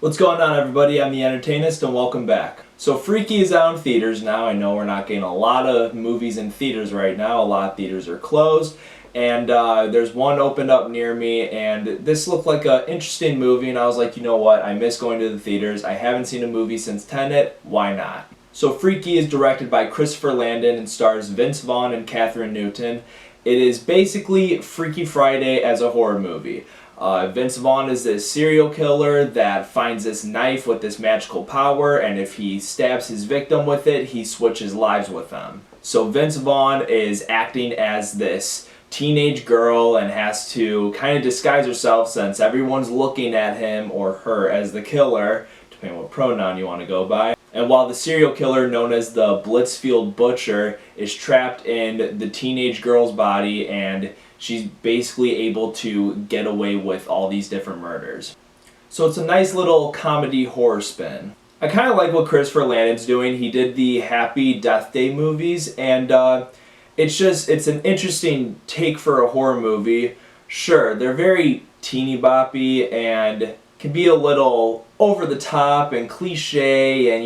What's going on, everybody? I'm the Entertainist and welcome back. So Freaky is out in theaters now. I know we're not getting a lot of movies in theaters right now. A lot of theaters are closed. And there's one opened up near me, and this looked like an interesting movie, and I was like, you know what, I miss going to the theaters. I haven't seen a movie since Tenet, why not? So Freaky is directed by Christopher Landon and stars Vince Vaughn and Katherine Newton. It is basically Freaky Friday as a horror movie. Vince Vaughn is this serial killer that finds this knife with this magical power, and if he stabs his victim with it, he switches lives with them. So Vince Vaughn is acting as this teenage girl and has to kind of disguise herself since everyone's looking at him or her as the killer, depending on what pronoun you want to go by. And while the serial killer, known as the Blitzfield Butcher, is trapped in the teenage girl's body, and she's basically able to get away with all these different murders. So it's a nice little comedy horror spin. I kind of like what Christopher Landon's doing. He did the Happy Death Day movies, and it's an interesting take for a horror movie. Sure, they're very teeny boppy and can be a little over the top and cliche, and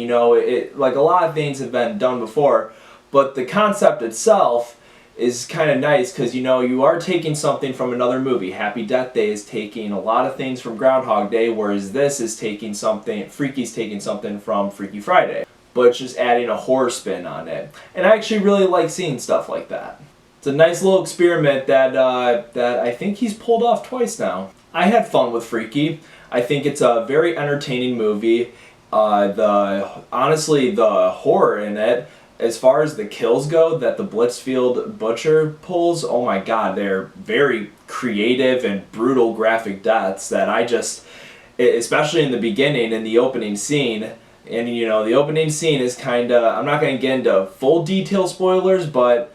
like a lot of things have been done before, but the concept itself is kind of nice because you are taking something from another movie. Happy Death Day is taking a lot of things from Groundhog Day, whereas this is taking something, Freaky's taking something from Freaky Friday, but it's just adding a horror spin on it. And I actually really like seeing stuff like that. It's a nice little experiment that I think he's pulled off twice now. I had fun with Freaky. I think it's a very entertaining movie. Honestly, the horror in it, as far as the kills go that the Blitzfield Butcher pulls, oh my god, they're very creative and brutal graphic deaths that especially in the beginning, in the opening scene. And the opening scene is kind of, I'm not going to get into full detail spoilers, but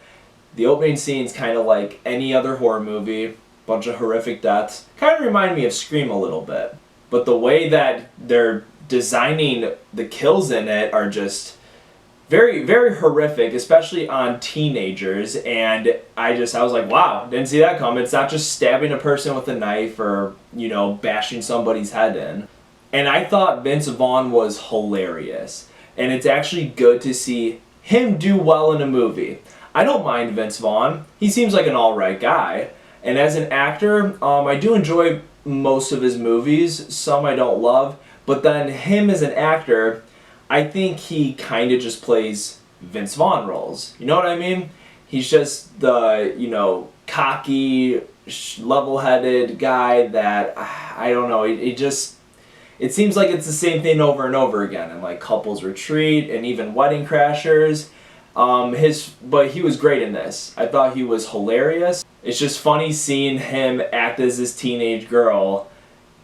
the opening scene is kind of like any other horror movie. Bunch of horrific deaths. Kind of remind me of Scream a little bit. But the way that they're designing the kills in it are just very, very horrific, especially on teenagers. And I was like, wow, didn't see that come. It's not just stabbing a person with a knife or, bashing somebody's head in. And I thought Vince Vaughn was hilarious. And it's actually good to see him do well in a movie. I don't mind Vince Vaughn. He seems like an alright guy. And as an actor, I do enjoy most of his movies. Some I don't love. But then him as an actor, I think he kind of just plays Vince Vaughn roles. You know what I mean? He's just the, cocky, level-headed guy that, I don't know, it seems like it's the same thing over and over again. And like Couples Retreat and even Wedding Crashers. But he was great in this. I thought he was hilarious. It's just funny seeing him act as this teenage girl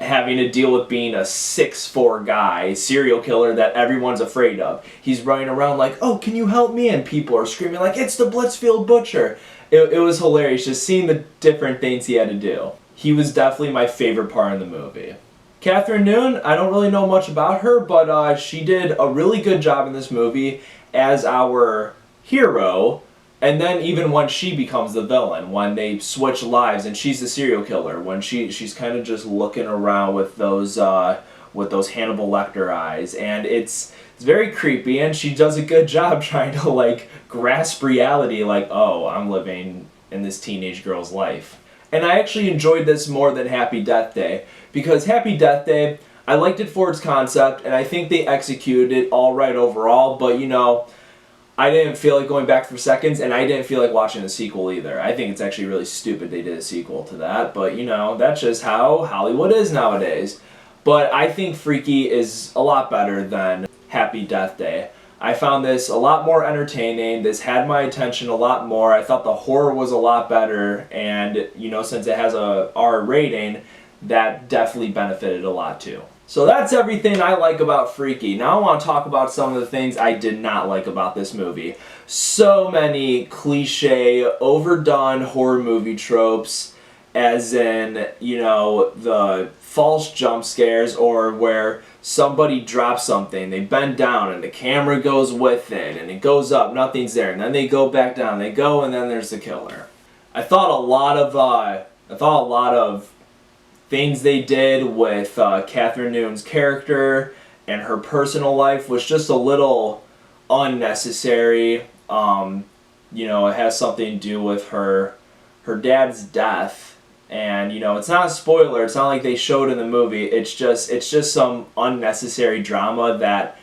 having to deal with being a 6'4" guy, serial killer that everyone's afraid of. He's running around like, oh, can you help me? And people are screaming like, it's the Blitzfield Butcher. It was hilarious just seeing the different things he had to do. He was definitely my favorite part in the movie. Katherine Newton, I don't really know much about her, but she did a really good job in this movie as our hero. And then even when she becomes the villain, when they switch lives and she's the serial killer, when she's kind of just looking around with those Hannibal Lecter eyes, and it's very creepy, and she does a good job trying to like grasp reality, like, oh, I'm living in this teenage girl's life. And I actually enjoyed this more than Happy Death Day, because Happy Death Day, I liked it for its concept, and I think they executed it all right overall, but I didn't feel like going back for seconds, and I didn't feel like watching the sequel either. I think it's actually really stupid they did a sequel to that, but that's just how Hollywood is nowadays. But I think Freaky is a lot better than Happy Death Day. I found this a lot more entertaining. This had my attention a lot more. I thought the horror was a lot better, and since it has a R rating, that definitely benefited a lot too. So that's everything I like about Freaky. Now I want to talk about some of the things I did not like about this movie. So many cliche, overdone horror movie tropes, as in, the false jump scares, or where somebody drops something, they bend down and the camera goes with it, and it goes up, nothing's there, and then they go back down, they go, and then there's the killer. I thought a lot of things they did with Catherine Noon's character and her personal life was just a little unnecessary. You know, it has something to do with her dad's death, and you know, it's not a spoiler. It's not like they showed in the movie. It's just some unnecessary drama that,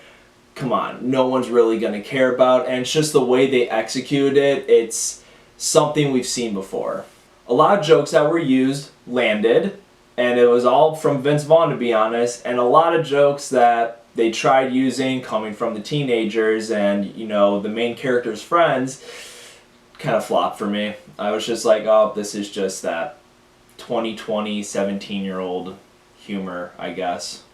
come on, no one's really gonna care about, and it's just the way they execute it. It's something we've seen before. A lot of jokes that were used landed, and it was all from Vince Vaughn, to be honest, and a lot of jokes that they tried using coming from the teenagers and, you know, the main character's friends kind of flopped for me. I was just like, oh, this is just that 2020 17-year-old humor, I guess.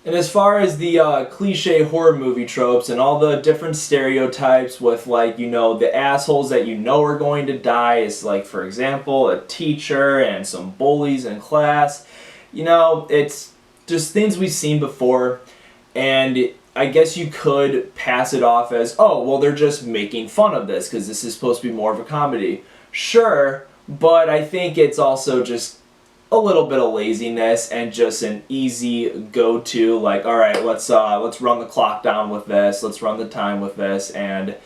And as far as the cliche horror movie tropes and all the different stereotypes with, like, you know, the assholes that you know are going to die is, like, for example, a teacher and some bullies in class. You know, it's just things we've seen before, and I guess you could pass it off as, oh, well, they're just making fun of this because this is supposed to be more of a comedy. Sure, but I think it's also just a little bit of laziness and just an easy go-to, like, all right, let's run the clock down with this, let's run the time with this, and,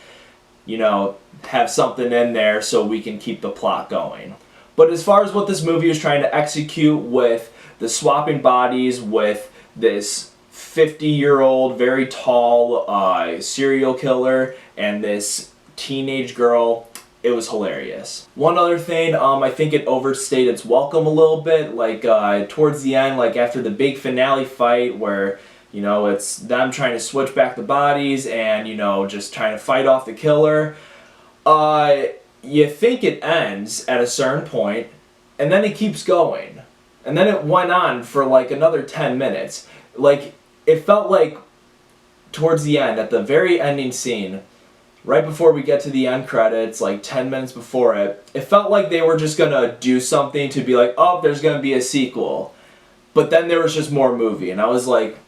you know, have something in there so we can keep the plot going. But as far as what this movie is trying to execute with the swapping bodies, with this 50-year-old, very tall serial killer and this teenage girl, it was hilarious. One other thing, I think it overstayed its welcome a little bit, like towards the end, like after the big finale fight where, you know, it's them trying to switch back the bodies and, you know, just trying to fight off the killer. You think it ends at a certain point, and then it keeps going. And then it went on for like another 10 minutes. Like, it felt like towards the end, at the very ending scene, right before we get to the end credits, like 10 minutes before it, it felt like they were just gonna do something to be like, oh, there's gonna be a sequel. But then there was just more movie, and I was like,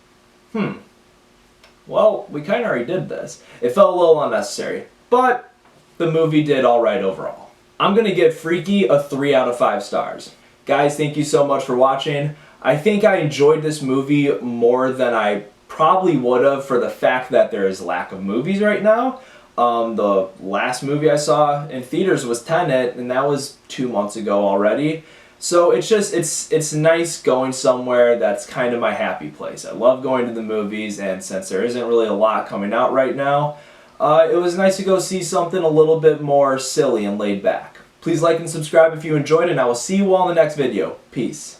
well, we kind of already did this. It felt a little unnecessary, but the movie did alright overall. I'm gonna give Freaky a 3 out of 5 stars. Guys, thank you so much for watching. I think I enjoyed this movie more than I probably would have for the fact that there is lack of movies right now. The last movie I saw in theaters was Tenet, and that was 2 months ago already. So it's just, it's nice going somewhere that's kind of my happy place. I love going to the movies, and since there isn't really a lot coming out right now, it was nice to go see something a little bit more silly and laid back. Please like and subscribe if you enjoyed, and I will see you all in the next video. Peace.